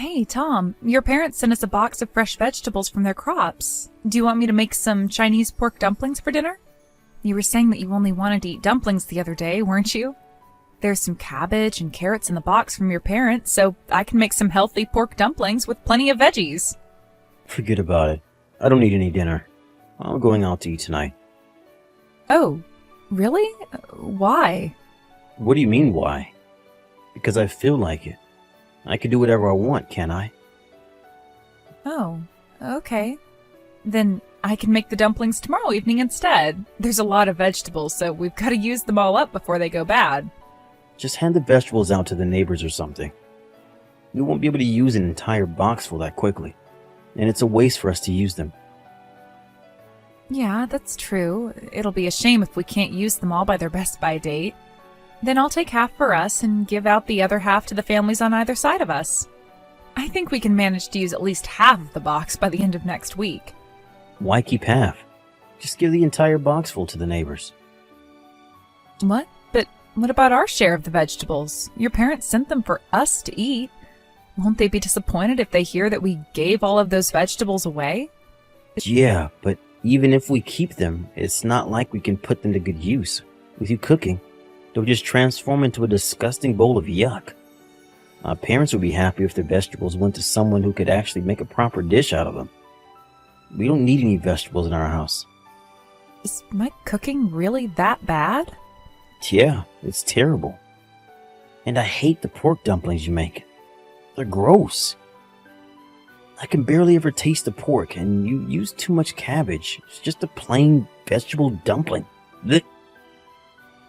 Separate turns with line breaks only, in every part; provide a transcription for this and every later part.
Hey, Tom, your parents sent us a box of fresh vegetables from their crops. Do you want me to make some Chinese pork dumplings for dinner? You were saying that you only wanted to eat dumplings the other day, weren't you? There's some cabbage and carrots in the box from your parents, so I can make some healthy pork dumplings with plenty of veggies.
Forget about it. I don't need any dinner. I'm going out to eat tonight.
Oh, really? Why?
What do you mean, why? Because I feel like it. I can do whatever I want, can't I?
Oh, okay. Then I can make the dumplings tomorrow evening instead. There's a lot of vegetables, so we've got to use them all up before they go bad.
Just hand the vegetables out to the neighbors or something. We won't be able to use an entire box full that quickly, and it's a waste for us to use them.
Yeah, that's true. It'll be a shame if we can't use them all by their best by date. Then I'll take half for us and give out the other half to the families on either side of us. I think we can manage to use at least half of the box by the end of next week.
Why keep half? Just give the entire box full to the neighbors.
What? But what about our share of the vegetables? Your parents sent them for us to eat. Won't they be disappointed if they hear that we gave all of those vegetables away?
Yeah, but even if we keep them, it's not like we can put them to good use. With you cooking, they'll just transform into a disgusting bowl of yuck. Our parents would be happy if their vegetables went to someone who could actually make a proper dish out of them. We don't need any vegetables in our house.
Is my cooking really that bad?
Yeah, it's terrible. And I hate the pork dumplings you make. They're gross. I can barely ever taste the pork, and you use too much cabbage. It's just a plain vegetable dumpling. Blech.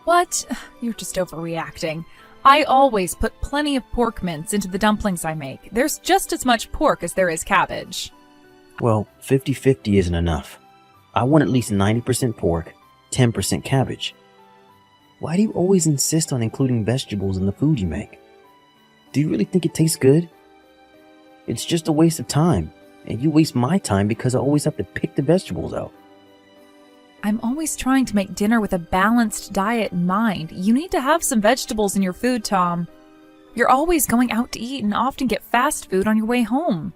What? You're just overreacting. I always put plenty of pork mince into the dumplings I make. There's just as much pork as there is cabbage.
Well, 50-50 isn't enough. I want at least 90% pork, 10% cabbage. Why do you always insist on including vegetables in the food you make? Do you really think it tastes good? It's just a waste of time, and you waste my time because I always have to pick the vegetables out.
I'm always trying to make dinner with a balanced diet in mind. You need to have some vegetables in your food, Tom. You're always going out to eat and often get fast food on your way home.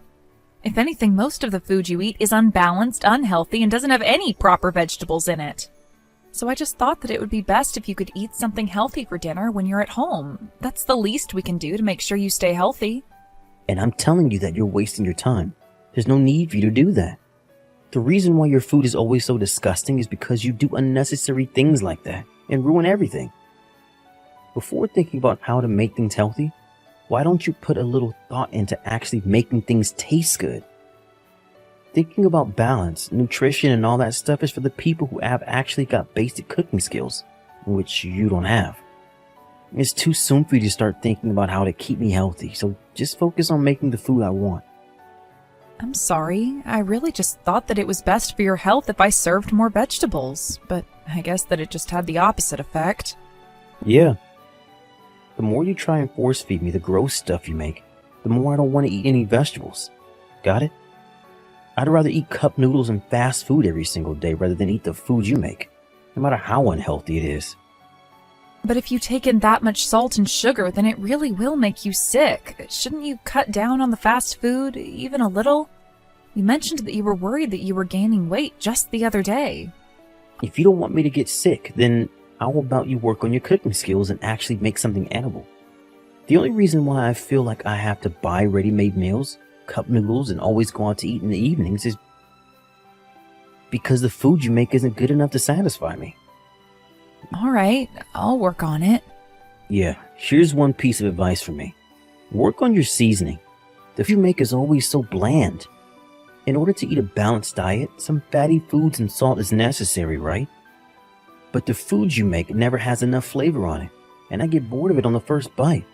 If anything, most of the food you eat is unbalanced, unhealthy, and doesn't have any proper vegetables in it. So I just thought that it would be best if you could eat something healthy for dinner when you're at home. That's the least we can do to make sure you stay healthy.
And I'm telling you that you're wasting your time. There's no need for you to do that. The reason why your food is always so disgusting is because you do unnecessary things like that and ruin everything. Before thinking about how to make things healthy, why don't you put a little thought into actually making things taste good? Thinking about balance, nutrition, and all that stuff is for the people who have actually got basic cooking skills, which you don't have. It's too soon for you to start thinking about how to keep me healthy, so just focus on making the food I want.
I'm sorry. I really just thought that it was best for your health if I served more vegetables, but I guess that it just had the opposite effect.
Yeah. The more you try and force feed me the gross stuff you make, the more I don't want to eat any vegetables. Got it? I'd rather eat cup noodles and fast food every single day rather than eat the food you make, no matter how unhealthy it is.
But if you take in that much salt and sugar, then it really will make you sick. Shouldn't you cut down on the fast food, even a little? You mentioned that you were worried that you were gaining weight just the other day.
If you don't want me to get sick, then how about you work on your cooking skills and actually make something edible? The only reason why I feel like I have to buy ready-made meals, cup noodles, and always go out to eat in the evenings is because the food you make isn't good enough to satisfy me.
All right, I'll work on it.
Yeah, here's one piece of advice from me. Work on your seasoning. The food you make is always so bland. In order to eat a balanced diet, some fatty foods and salt is necessary, right? But the food you make never has enough flavor on it, and I get bored of it on the first bite.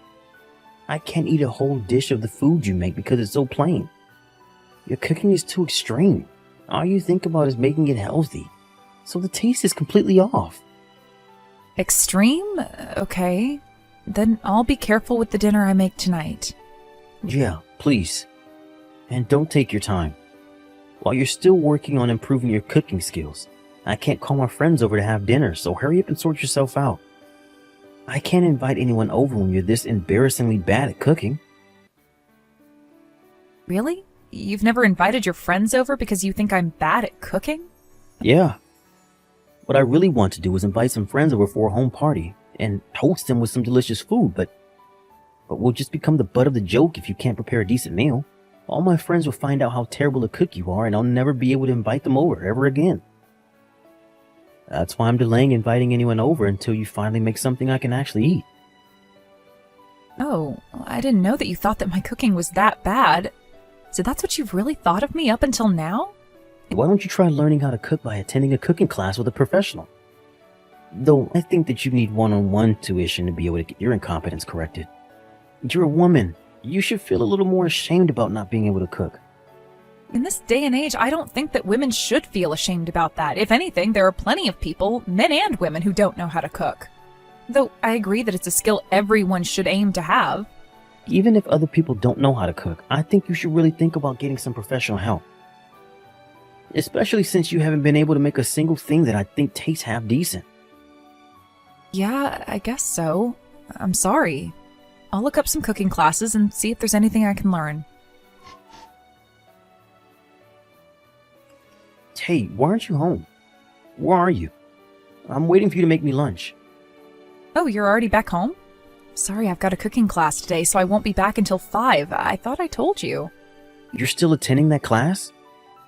I can't eat a whole dish of the food you make because it's so plain. Your cooking is too extreme. All you think about is making it healthy, so the taste is completely off.
Extreme? Okay. Then I'll be careful with the dinner I make tonight.
Yeah, please. And don't take your time. While you're still working on improving your cooking skills, I can't call my friends over to have dinner, so hurry up and sort yourself out. I can't invite anyone over when you're this embarrassingly bad at cooking.
Really? You've never invited your friends over because you think I'm bad at cooking?
Yeah. What I really want to do is invite some friends over for a home party and host them with some delicious food, but we'll just become the butt of the joke if you can't prepare a decent meal. All my friends will find out how terrible a cook you are, and I'll never be able to invite them over ever again. That's why I'm delaying inviting anyone over until you finally make something I can actually eat.
Oh, I didn't know that you thought that my cooking was that bad. So that's what you've really thought of me up until now?
Why don't you try learning how to cook by attending a cooking class with a professional? Though I think that you need one-on-one tuition to be able to get your incompetence corrected. You're a woman. You should feel a little more ashamed about not being able to cook.
In this day and age, I don't think that women should feel ashamed about that. If anything, there are plenty of people, men and women, who don't know how to cook. Though I agree that it's a skill everyone should aim to have.
Even if other people don't know how to cook, I think you should really think about getting some professional help. Especially since you haven't been able to make a single thing that I think tastes half decent.
Yeah, I guess so. I'm sorry. I'll look up some cooking classes and see if there's anything I can learn.
Hey, why aren't you home? Where are you? I'm waiting for you to make me lunch.
Oh, you're already back home? Sorry, I've got a cooking class today, so I won't be back until 5. I thought I told you.
You're still attending that class?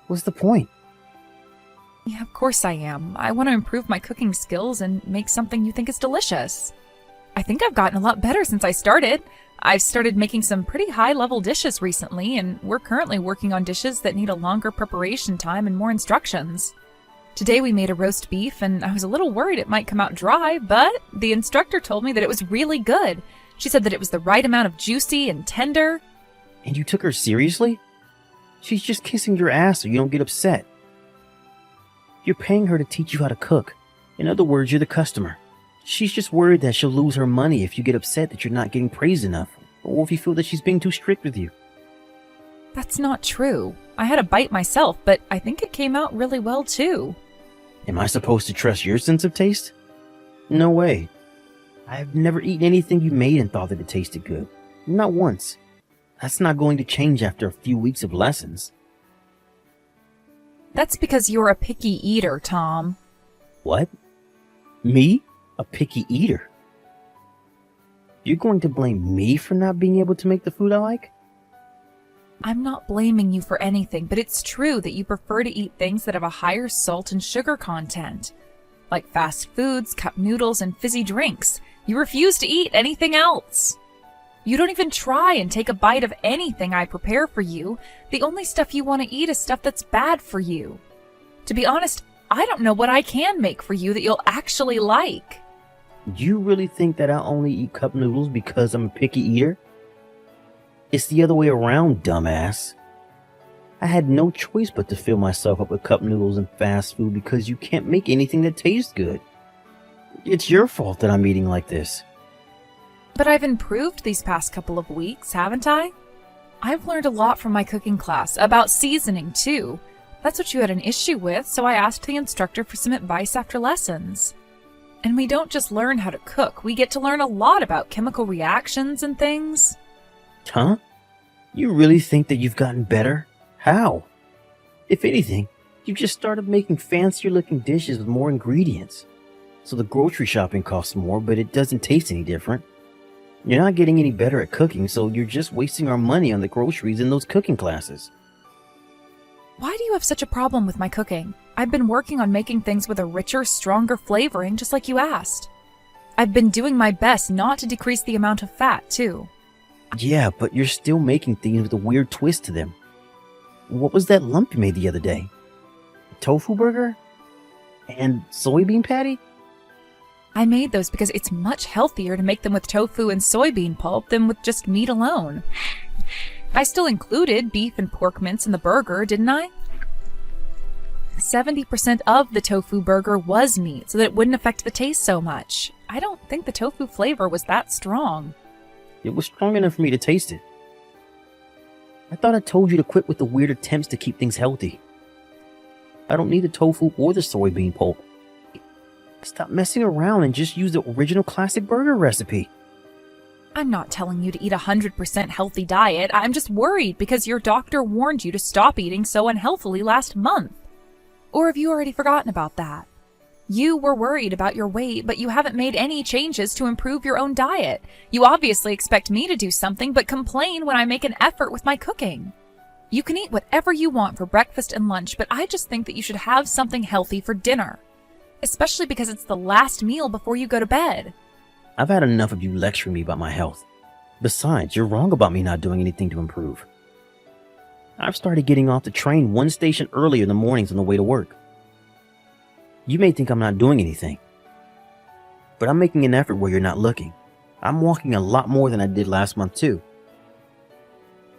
What's the point?
Yeah, of course I am. I want to improve my cooking skills and make something you think is delicious. I think I've gotten a lot better since I started. I've started making some pretty high-level dishes recently, and we're currently working on dishes that need a longer preparation time and more instructions. Today we made a roast beef, and I was a little worried it might come out dry, but the instructor told me that it was really good. She said that it was the right amount of juicy and tender.
And you took her seriously? She's just kissing your ass so you don't get upset. You're paying her to teach you how to cook. In other words, you're the customer. She's just worried that she'll lose her money if you get upset that you're not getting praised enough, or if you feel that she's being too strict with you.
That's not true. I had a bite myself, but I think it came out really well too.
Am I supposed to trust your sense of taste? No way. I've never eaten anything you made and thought that it tasted good. Not once. That's not going to change after a few weeks of lessons.
That's because you're a picky eater, Tom.
What? Me? A picky eater? You're going to blame me for not being able to make the food I like?
I'm not blaming you for anything, but it's true that you prefer to eat things that have a higher salt and sugar content, like fast foods, cup noodles, and fizzy drinks. You refuse to eat anything else. You don't even try and take a bite of anything I prepare for you. The only stuff you want to eat is stuff that's bad for you. To be honest, I don't know what I can make for you that you'll actually like.
You really think that I only eat cup noodles because I'm a picky eater? It's the other way around, dumbass. I had no choice but to fill myself up with cup noodles and fast food because you can't make anything that tastes good. It's your fault that I'm eating like this.
But I've improved these past couple of weeks, haven't I? I've learned a lot from my cooking class, about seasoning too. That's what you had an issue with, so I asked the instructor for some advice after lessons. And we don't just learn how to cook, we get to learn a lot about chemical reactions and things.
Huh? You really think that you've gotten better? How? If anything, you just started making fancier looking dishes with more ingredients. So the grocery shopping costs more, but it doesn't taste any different. You're not getting any better at cooking, so you're just wasting our money on the groceries in those cooking classes.
Why do you have such a problem with my cooking? I've been working on making things with a richer, stronger flavoring, just like you asked. I've been doing my best not to decrease the amount of fat, too.
Yeah, but you're still making things with a weird twist to them. What was that lump you made the other day? A tofu burger? And soybean patty?
I made those because it's much healthier to make them with tofu and soybean pulp than with just meat alone. I still included beef and pork mince in the burger, didn't I? 70% of the tofu burger was meat, so that it wouldn't affect the taste so much. I don't think the tofu flavor was that strong.
It was strong enough for me to taste it. I thought I told you to quit with the weird attempts to keep things healthy. I don't need the tofu or the soybean pulp. Stop messing around and just use the original classic burger recipe.
I'm not telling you to eat a 100% healthy diet. I'm just worried because your doctor warned you to stop eating so unhealthily last month. Or have you already forgotten about that? You were worried about your weight, but you haven't made any changes to improve your own diet. You obviously expect me to do something, but complain when I make an effort with my cooking. You can eat whatever you want for breakfast and lunch, but I just think that you should have something healthy for dinner. Especially because it's the last meal before you go to bed.
I've had enough of you lecturing me about my health. Besides, you're wrong about me not doing anything to improve. I've started getting off the train one station earlier in the mornings on the way to work. You may think I'm not doing anything, but I'm making an effort where you're not looking. I'm walking a lot more than I did last month too.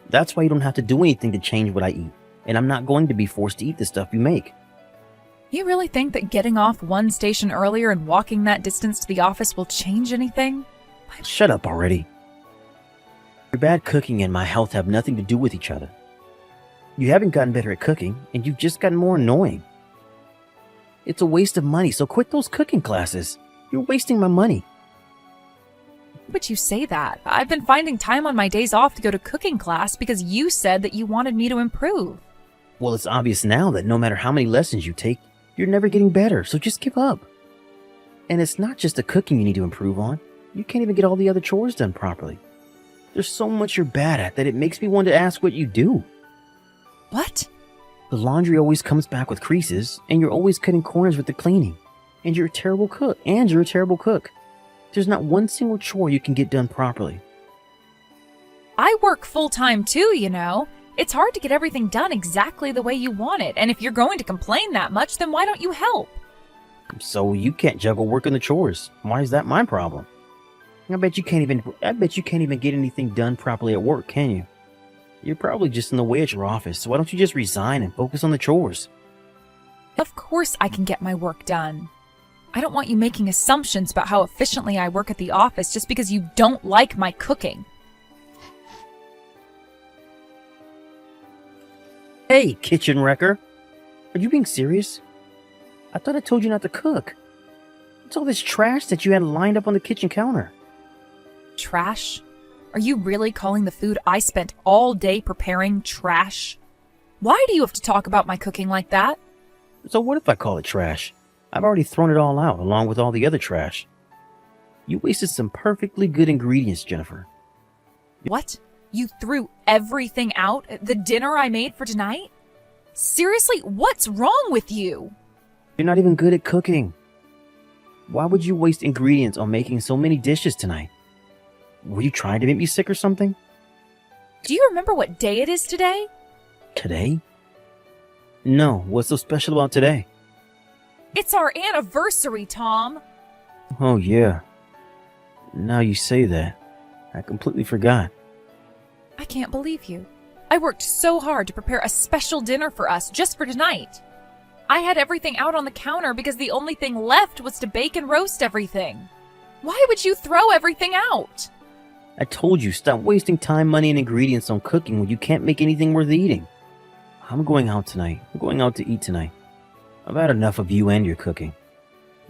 That's why you don't have to do anything to change what I eat, and I'm not going to be forced to eat the stuff you make.
You really think that getting off one station earlier and walking that distance to the office will change anything?
Shut up already. Your bad cooking and my health have nothing to do with each other. You haven't gotten better at cooking, and you've just gotten more annoying. It's a waste of money, so quit those cooking classes. You're wasting my money.
Why would you say that? I've been finding time on my days off to go to cooking class because you said that you wanted me to improve.
Well, it's obvious now that no matter how many lessons you take, you're never getting better, so just give up. And it's not just the cooking you need to improve on. You can't even get all the other chores done properly. There's so much you're bad at that it makes me want to ask what you do.
What?
The laundry always comes back with creases, and you're always cutting corners with the cleaning. And you're a terrible cook. There's not one single chore you can get done properly.
I work full-time too, you know. It's hard to get everything done exactly the way you want it, and if you're going to complain that much, then why don't you help?
So you can't juggle work and the chores. Why is that my problem? I bet you can't even get anything done properly at work, can you? You're probably just in the way at your office, so why don't you just resign and focus on the chores?
Of course I can get my work done. I don't want you making assumptions about how efficiently I work at the office just because you don't like my cooking.
Hey, kitchen wrecker! Are you being serious? I thought I told you not to cook. What's all this trash that you had lined up on the kitchen counter?
Trash? Are you really calling the food I spent all day preparing trash? Why do you have to talk about my cooking like that?
So what if I call it trash? I've already thrown it all out, along with all the other trash. You wasted some perfectly good ingredients, Jennifer.
What? You threw everything out? The dinner I made for tonight? Seriously, what's wrong with you?
You're not even good at cooking. Why would you waste ingredients on making so many dishes tonight? Were you trying to make me sick or something?
Do you remember what day it is today?
Today? No, what's so special about today?
It's our anniversary, Tom.
Oh, yeah. Now you say that. I completely forgot.
I can't believe you. I worked so hard to prepare a special dinner for us just for tonight. I had everything out on the counter because the only thing left was to bake and roast everything. Why would you throw everything out?
I told you, stop wasting time, money, and ingredients on cooking when you can't make anything worth eating. I'm going out tonight. I'm going out to eat tonight. I've had enough of you and your cooking.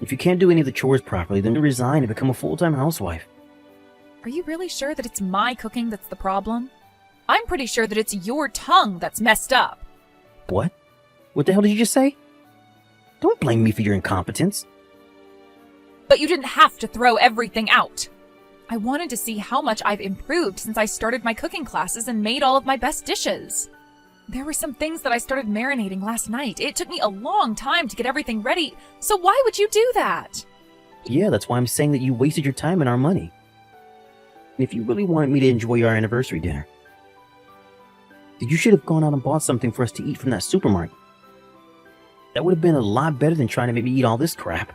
If you can't do any of the chores properly, then resign and become a full-time housewife.
Are you really sure that it's my cooking that's the problem? I'm pretty sure that it's your tongue that's messed up.
What? What the hell did you just say? Don't blame me for your incompetence.
But you didn't have to throw everything out. I wanted to see how much I've improved since I started my cooking classes and made all of my best dishes. There were some things that I started marinating last night. It took me a long time to get everything ready, so why would you do that?
Yeah, that's why I'm saying that you wasted your time and our money. And if you really wanted me to enjoy our anniversary dinner, then you should have gone out and bought something for us to eat from that supermarket. That would have been a lot better than trying to make me eat all this crap.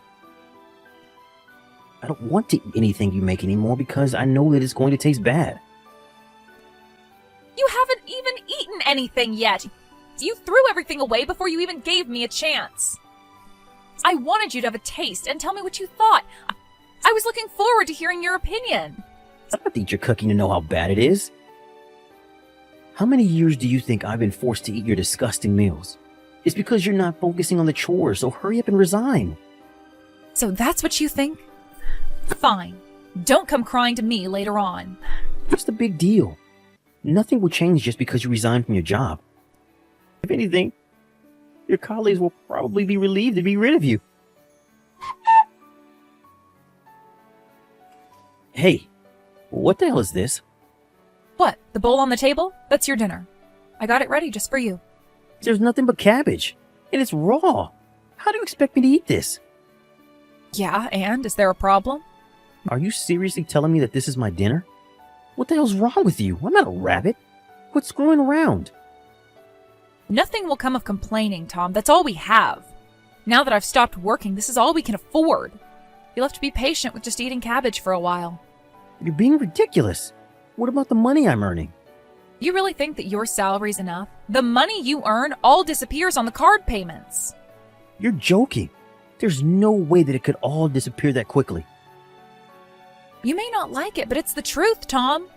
I don't want to eat anything you make anymore because I know that it's going to taste bad.
You haven't even eaten anything yet. You threw everything away before you even gave me a chance. I wanted you to have a taste and tell me what you thought. I was looking forward to hearing your opinion.
I don't have to eat your cooking to know how bad it is. How many years do you think I've been forced to eat your disgusting meals? It's because you're not focusing on the chores, so hurry up and resign.
So that's what you think? Fine. Don't come crying to me later on.
What's the big deal? Nothing will change just because you resign from your job. If anything, your colleagues will probably be relieved to be rid of you. Hey, what the hell is this?
What, the bowl on the table? That's your dinner. I got it ready just for you.
There's nothing but cabbage, and it's raw. How do you expect me to eat this?
Yeah, and is there a problem?
Are you seriously telling me that this is my dinner? What the hell's wrong with you? I'm not a rabbit. Quit screwing around.
Nothing will come of complaining, Tom. That's all we have. Now that I've stopped working, this is all we can afford. You'll have to be patient with just eating cabbage for a while.
You're being ridiculous. What about the money I'm earning?
You really think that your salary's enough? The money you earn all disappears on the card payments.
You're joking. There's no way that it could all disappear that quickly.
You may not like it, but it's the truth, Tom.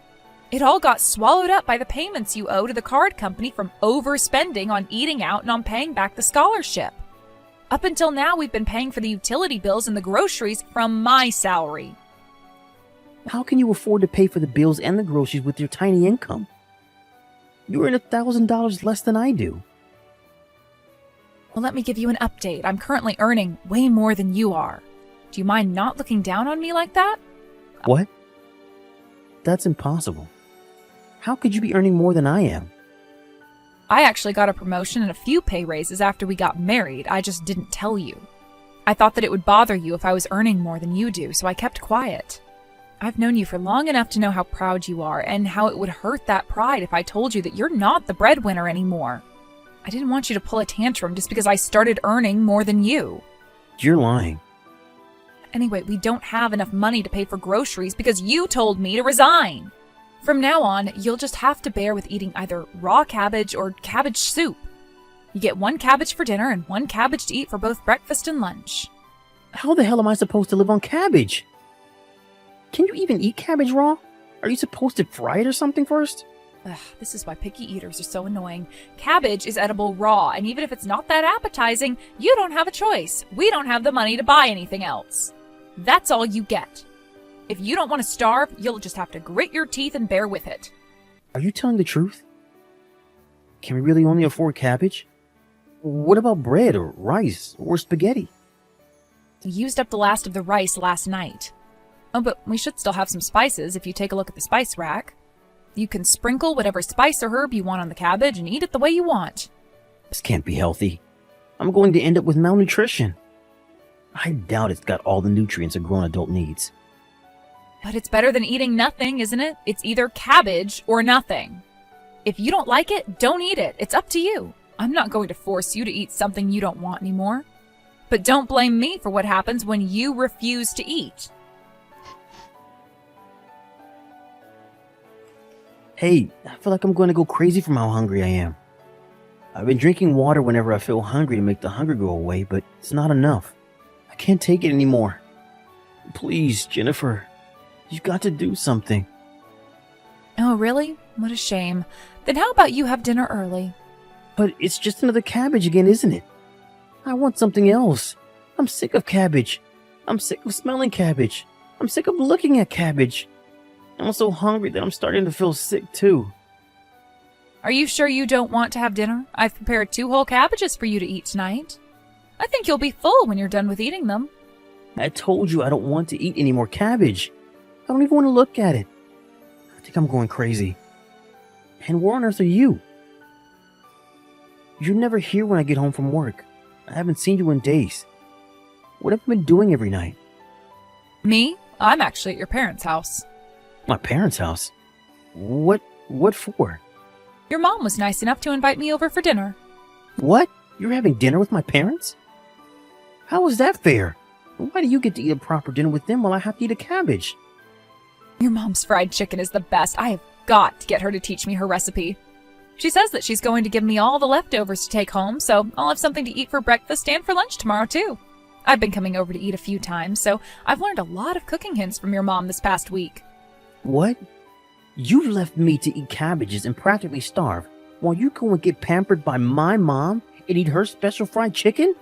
It all got swallowed up by the payments you owe to the card company from overspending on eating out and on paying back the scholarship. Up until now, we've been paying for the utility bills and the groceries from my salary.
How can you afford to pay for the bills and the groceries with your tiny income? You earn $1,000 less than I do.
Well, let me give you an update. I'm currently earning way more than you are. Do you mind not looking down on me like that?
What? That's impossible. How could you be earning more than I am?
I actually got a promotion and a few pay raises after we got married. I just didn't tell you. I thought that it would bother you if I was earning more than you do, so I kept quiet. I've known you for long enough to know how proud you are and how it would hurt that pride if I told you that you're not the breadwinner anymore. I didn't want you to pull a tantrum just because I started earning more than you.
You're lying.
Anyway, we don't have enough money to pay for groceries because you told me to resign. From now on, you'll just have to bear with eating either raw cabbage or cabbage soup. You get 1 cabbage for dinner and 1 cabbage to eat for both breakfast and lunch.
How the hell am I supposed to live on cabbage? Can you even eat cabbage raw? Are you supposed to fry it or something first?
Ugh, this is why picky eaters are so annoying. Cabbage is edible raw, and even if it's not that appetizing, you don't have a choice. We don't have the money to buy anything else. That's all you get. If you don't want to starve, you'll just have to grit your teeth and bear with it.
Are you telling the truth? Can we really only afford cabbage? What about bread or rice or spaghetti?
We used up the last of the rice last night. Oh, but we should still have some spices if you take a look at the spice rack. You can sprinkle whatever spice or herb you want on the cabbage and eat it the way you want.
This can't be healthy. I'm going to end up with malnutrition. I doubt it's got all the nutrients a grown adult needs.
But it's better than eating nothing, isn't it? It's either cabbage or nothing. If you don't like it, don't eat it. It's up to you. I'm not going to force you to eat something you don't want anymore. But don't blame me for what happens when you refuse to eat.
Hey, I feel like I'm going to go crazy from how hungry I am. I've been drinking water whenever I feel hungry to make the hunger go away, but it's not enough. I can't take it anymore. Please, Jennifer, you've got to do something.
Oh, really? What a shame. Then how about you have dinner early?
But it's just another cabbage again, isn't it? I want something else. I'm sick of cabbage. I'm sick of smelling cabbage. I'm sick of looking at cabbage. I'm so hungry that I'm starting to feel sick too.
Are you sure you don't want to have dinner? I've prepared 2 whole cabbages for you to eat tonight. I think you'll be full when you're done with eating them.
I told you I don't want to eat any more cabbage. I don't even want to look at it. I think I'm going crazy. And where on earth are you? You're never here when I get home from work. I haven't seen you in days. What have you been doing every night?
Me? I'm actually at your parents' house.
My parents' house? What for?
Your mom was nice enough to invite me over for dinner.
What? You're having dinner with my parents? How is that fair? Why do you get to eat a proper dinner with them while I have to eat a cabbage?
Your mom's fried chicken is the best. I have got to get her to teach me her recipe. She says that she's going to give me all the leftovers to take home, so I'll have something to eat for breakfast and for lunch tomorrow, too. I've been coming over to eat a few times, so I've learned a lot of cooking hints from your mom this past week.
What? You left me to eat cabbages and practically starve, while you go and get pampered by my mom and eat her special fried chicken?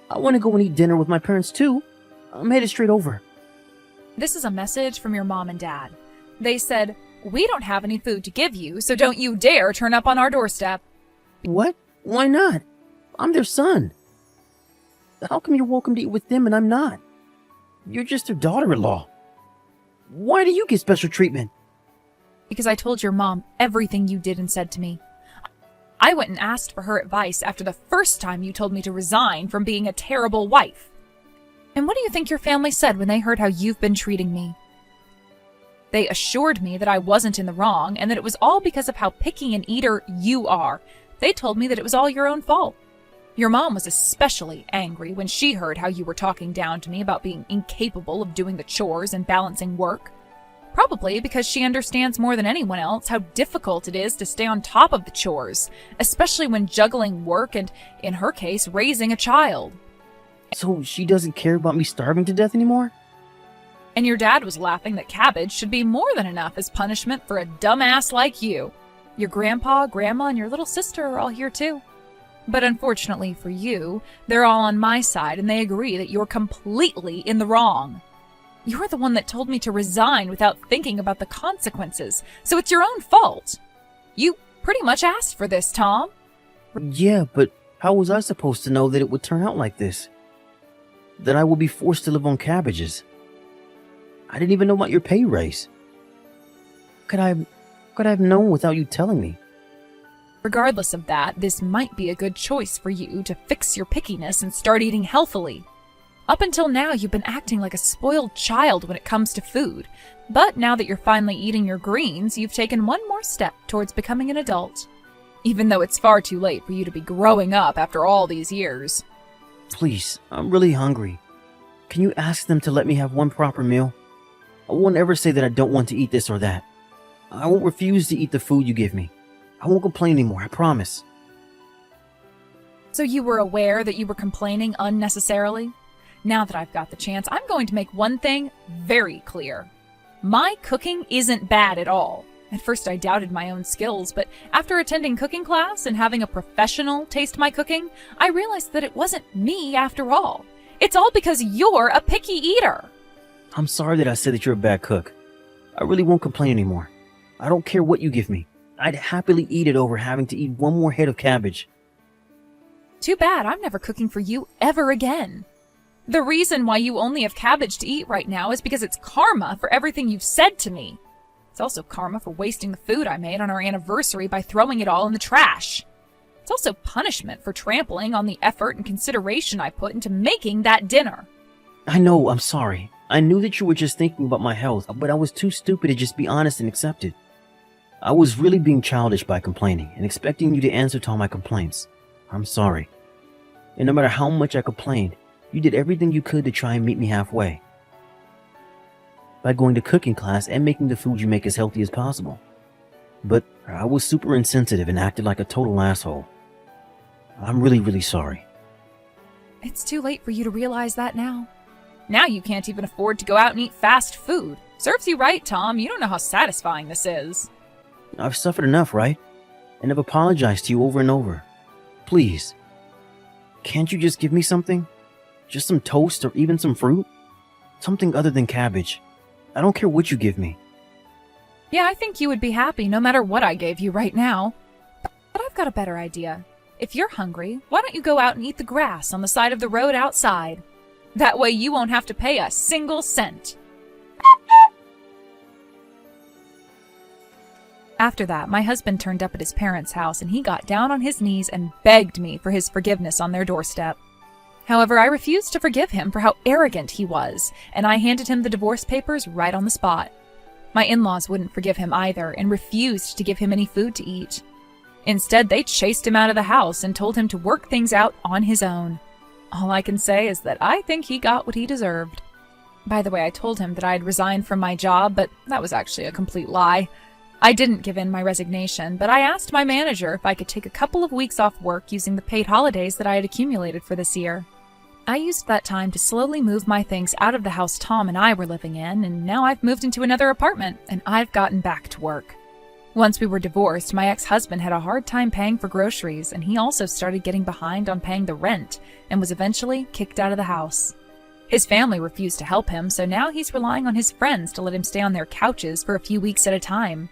I want to go and eat dinner with my parents too. I'm headed straight over.
This is a message from your mom and dad. They said, "We don't have any food to give you, so don't you dare turn up on our doorstep."
What? Why not? I'm their son. How come you're welcome to eat with them and I'm not? You're just their daughter-in-law. Why do you get special treatment?
Because I told your mom everything you did and said to me. I went and asked for her advice after the first time you told me to resign from being a terrible wife. And what do you think your family said when they heard how you've been treating me? They assured me that I wasn't in the wrong and that it was all because of how picky an eater you are. They told me that it was all your own fault. Your mom was especially angry when she heard how you were talking down to me about being incapable of doing the chores and balancing work. Probably because she understands more than anyone else how difficult it is to stay on top of the chores, especially when juggling work and, in her case, raising a child.
So she doesn't care about me starving to death anymore?
And your dad was laughing that cabbage should be more than enough as punishment for a dumbass like you. Your grandpa, grandma, and your little sister are all here too. But unfortunately for you, they're all on my side and they agree that you're completely in the wrong. You're the one that told me to resign without thinking about the consequences, so it's your own fault. You pretty much asked for this, Tom.
Yeah, but how was I supposed to know that it would turn out like this? That I would be forced to live on cabbages? I didn't even know about your pay raise. Could I have known without you telling me?
Regardless of that, this might be a good choice for you to fix your pickiness and start eating healthily. Up until now, you've been acting like a spoiled child when it comes to food. But now that you're finally eating your greens, you've taken one more step towards becoming an adult. Even though it's far too late for you to be growing up after all these years.
Please, I'm really hungry. Can you ask them to let me have one proper meal? I won't ever say that I don't want to eat this or that. I won't refuse to eat the food you give me. I won't complain anymore, I promise.
So you were aware that you were complaining unnecessarily? Now that I've got the chance, I'm going to make one thing very clear. My cooking isn't bad at all. At first I doubted my own skills, but after attending cooking class and having a professional taste my cooking, I realized that it wasn't me after all. It's all because you're a picky eater.
I'm sorry that I said that you're a bad cook. I really won't complain anymore. I don't care what you give me. I'd happily eat it over having to eat one more head of cabbage.
Too bad I'm never cooking for you ever again. The reason why you only have cabbage to eat right now is because it's karma for everything you've said to me. It's also karma for wasting the food I made on our anniversary by throwing it all in the trash. It's also punishment for trampling on the effort and consideration I put into making that dinner.
I know, I'm sorry. I knew that you were just thinking about my health, but I was too stupid to just be honest and accept it. I was really being childish by complaining and expecting you to answer to all my complaints. I'm sorry. And no matter how much I complained, you did everything you could to try and meet me halfway. By going to cooking class and making the food you make as healthy as possible. But I was super insensitive and acted like a total asshole. I'm really, really sorry.
It's too late for you to realize that now. Now you can't even afford to go out and eat fast food. Serves you right, Tom. You don't know how satisfying this is.
I've suffered enough, right? And I've apologized to you over and over. Please. Can't you just give me something? Just some toast or even some fruit? Something other than cabbage. I don't care what you give me.
Yeah, I think you would be happy no matter what I gave you right now. But I've got a better idea. If you're hungry, why don't you go out and eat the grass on the side of the road outside? That way you won't have to pay a single cent. After that, my husband turned up at his parents' house and he got down on his knees and begged me for his forgiveness on their doorstep. However, I refused to forgive him for how arrogant he was, and I handed him the divorce papers right on the spot. My in-laws wouldn't forgive him either and refused to give him any food to eat. Instead, they chased him out of the house and told him to work things out on his own. All I can say is that I think he got what he deserved. By the way, I told him that I had resigned from my job, but that was actually a complete lie. I didn't give in my resignation, but I asked my manager if I could take a couple of weeks off work using the paid holidays that I had accumulated for this year. I used that time to slowly move my things out of the house Tom and I were living in, and now I've moved into another apartment, and I've gotten back to work. Once we were divorced, my ex-husband had a hard time paying for groceries, and he also started getting behind on paying the rent, and was eventually kicked out of the house. His family refused to help him, so now he's relying on his friends to let him stay on their couches for a few weeks at a time.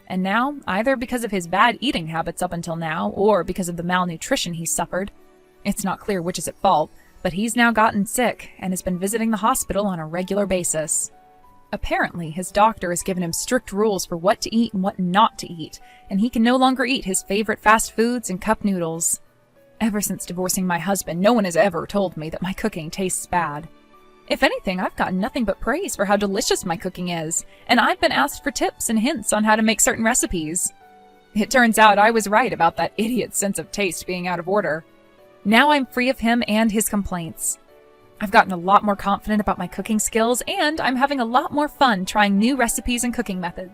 And now, either because of his bad eating habits up until now, or because of the malnutrition he's suffered, it's not clear which is at fault, but he's now gotten sick and has been visiting the hospital on a regular basis. Apparently, his doctor has given him strict rules for what to eat and what not to eat, and he can no longer eat his favorite fast foods and cup noodles. Ever since divorcing my husband, no one has ever told me that my cooking tastes bad. If anything, I've gotten nothing but praise for how delicious my cooking is, and I've been asked for tips and hints on how to make certain recipes. It turns out I was right about that idiot's sense of taste being out of order. Now I'm free of him and his complaints. I've gotten a lot more confident about my cooking skills, and I'm having a lot more fun trying new recipes and cooking methods.